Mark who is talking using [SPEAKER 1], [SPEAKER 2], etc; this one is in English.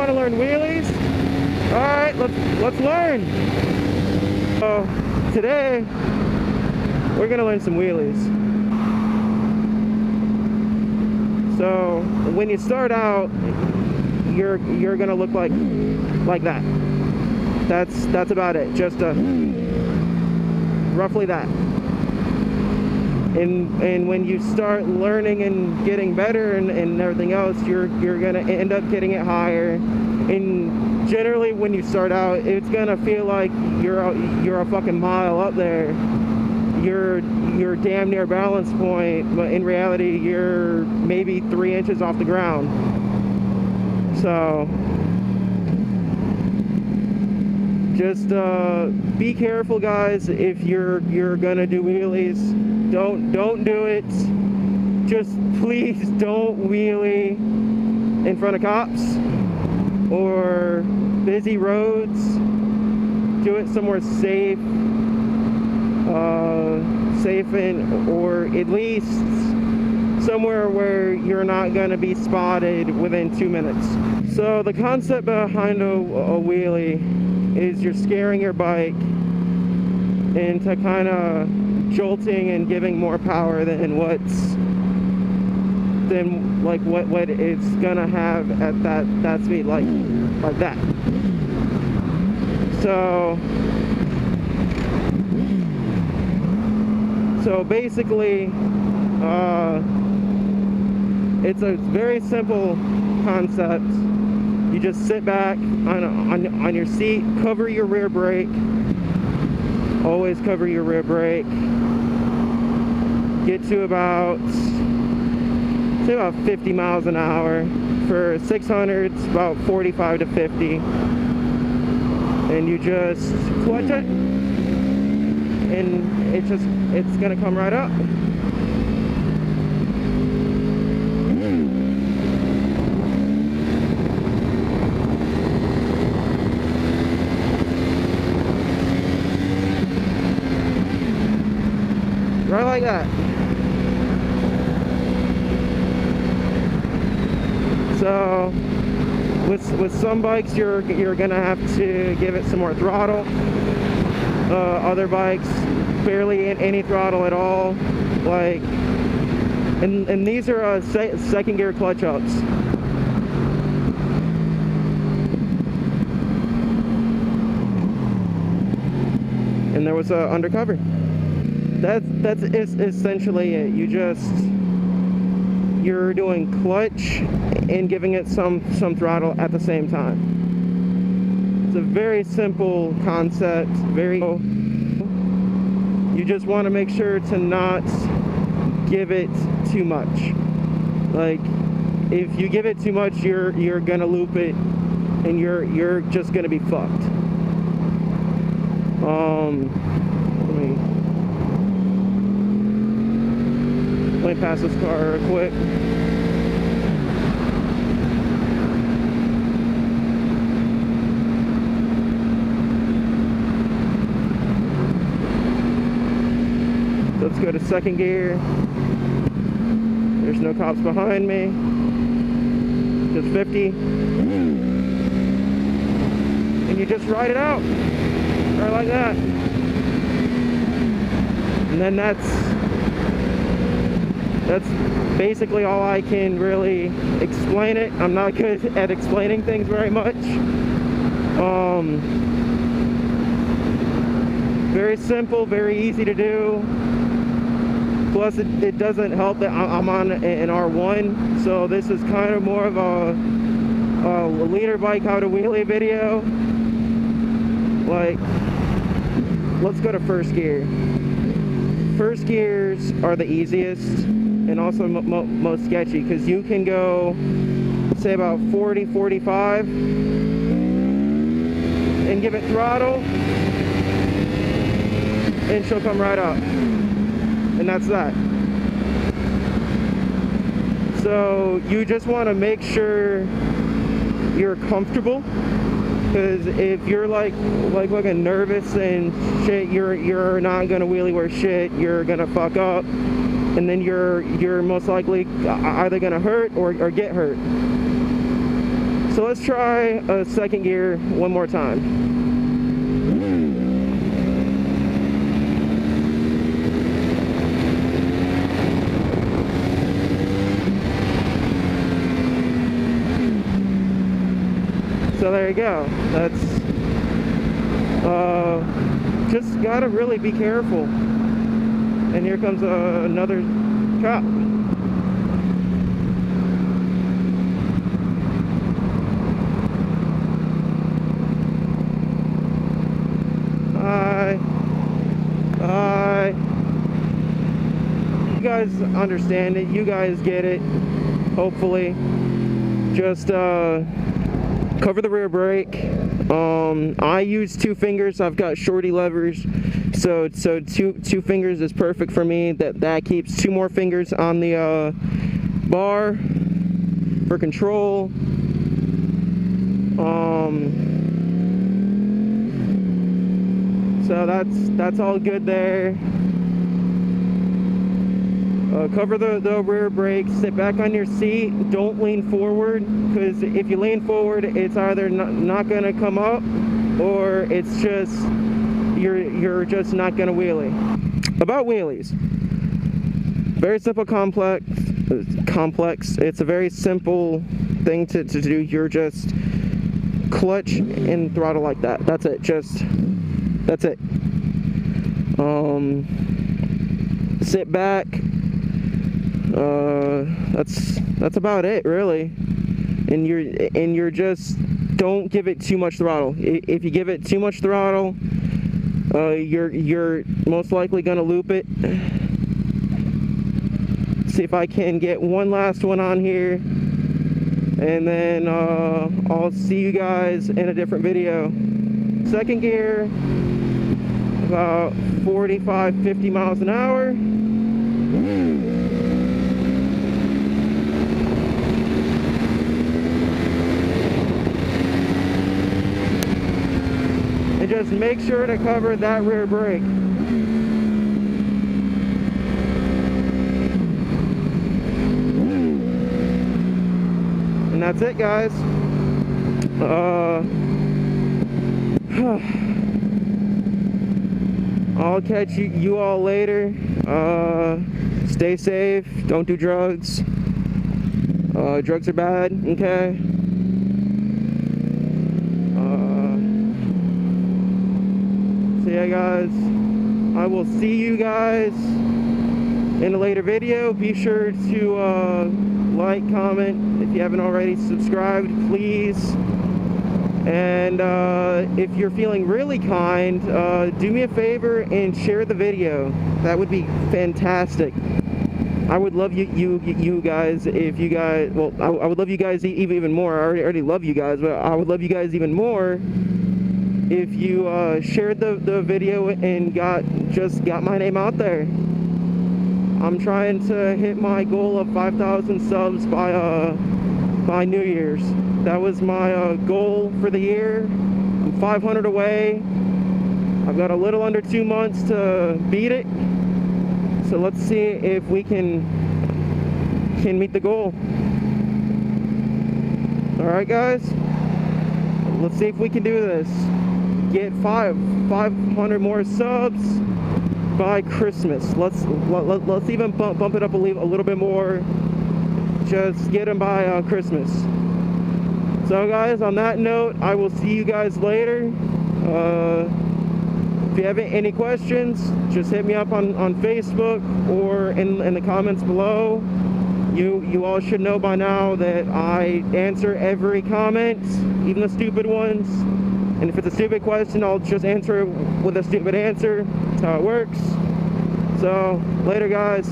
[SPEAKER 1] want to learn wheelies? All right, let's learn. So today we're gonna learn some wheelies. So when you start out, you're gonna look like that. That's about it. Just roughly that. And when you start learning and getting better and everything else, you're gonna end up getting it higher. And generally, when you start out, it's gonna feel like you're a fucking mile up there. You're damn near balance point, but in reality, you're maybe 3 inches off the ground. So just be careful, guys. If you're gonna do wheelies, don't do it. Just please don't wheelie in front of cops or busy roads. Do it somewhere safe, or at least somewhere where you're not going to be spotted within 2 minutes. So the concept behind a wheelie is you're scaring your bike into kind of jolting and giving more power than what it's gonna have at that speed, like that. So basically, it's a very simple concept. You just sit back on your seat, cover your rear brake. Always cover your rear brake. Get to about 50 miles an hour. For 600s, about 45 to 50. And you just clutch it, and it's gonna come right up. Right like that. So with some bikes you're gonna have to give it some more throttle. Other bikes barely any throttle at all. Like, and these are second gear clutch ups. And there was a undercover. That's essentially it. You're doing clutch and giving it some throttle at the same time. It's a very simple concept. You just want to make sure to not give it too much. Like, if you give it too much, you're gonna loop it, and you're just gonna be fucked. Let me pass this car real quick. Let's go to second gear. There's no cops behind me. Just 50. And you just ride it out. Right like that. And then that's basically all I can really explain it. I'm not good at explaining things very much. Very simple, very easy to do. Plus it doesn't help that I'm on an R1, so this is kind of more of a leader bike how to wheelie video. Like, let's go to first gear. First gears are the easiest and also most sketchy, because you can go say about 40, 45 and give it throttle and she'll come right up, and that's that. So you just want to make sure you're comfortable, because if you're like looking nervous and shit, you're not gonna wheelie worth shit. You're gonna fuck up, and then you're most likely either gonna hurt or get hurt. So let's try a second gear one more time. So there you go. That's just gotta really be careful. And here comes another cop. Hi. Hi. You guys understand it. You guys get it. Hopefully. Just cover the rear brake. I use 2 fingers. I've got shorty levers, so two fingers is perfect for me. That keeps 2 more fingers on the bar for control. So that's all good there. Cover the rear brake, sit back on your seat, don't lean forward, because if you lean forward, it's either not going to come up, or it's just, you're just not going to wheelie. About wheelies, very simple, complex, it's a very simple thing to do. You're just clutch and throttle like that, that's it, that's it. Sit back. That's about it, really. And you're just, don't give it too much throttle. If you give it too much throttle, you're most likely gonna loop it. See if I can get one last one on here, and then I'll see you guys in a different video. Second gear, about 45-50 miles an hour. And just make sure to cover that rear brake. And that's it, guys. I'll catch you all later. Stay safe. Don't do drugs. Drugs are bad, okay? So yeah, guys, I will see you guys in a later video. Be sure to like, comment. If you haven't already subscribed, please. And if you're feeling really kind, do me a favor and share the video. That would be fantastic. I would love you guys if you guys, well, I would love you guys even more. I already love you guys, but I would love you guys even more if you shared the video and just got my name out there. I'm trying to hit my goal of 5,000 subs by New Year's. That was my goal for the year. I'm 500 away. I've got a little under 2 months to beat it. So let's see if we can meet the goal. All right, guys. Let's see if we can do this. Get 500 more subs by Christmas. Let's even bump it up a little bit more. Just get them by Christmas. So guys, on that note, I will see you guys later. If you have any questions, just hit me up on Facebook or in the comments below. You all should know by now that I answer every comment, even the stupid ones. And if it's a stupid question, I'll just answer it with a stupid answer. That's how it works. So, later, guys.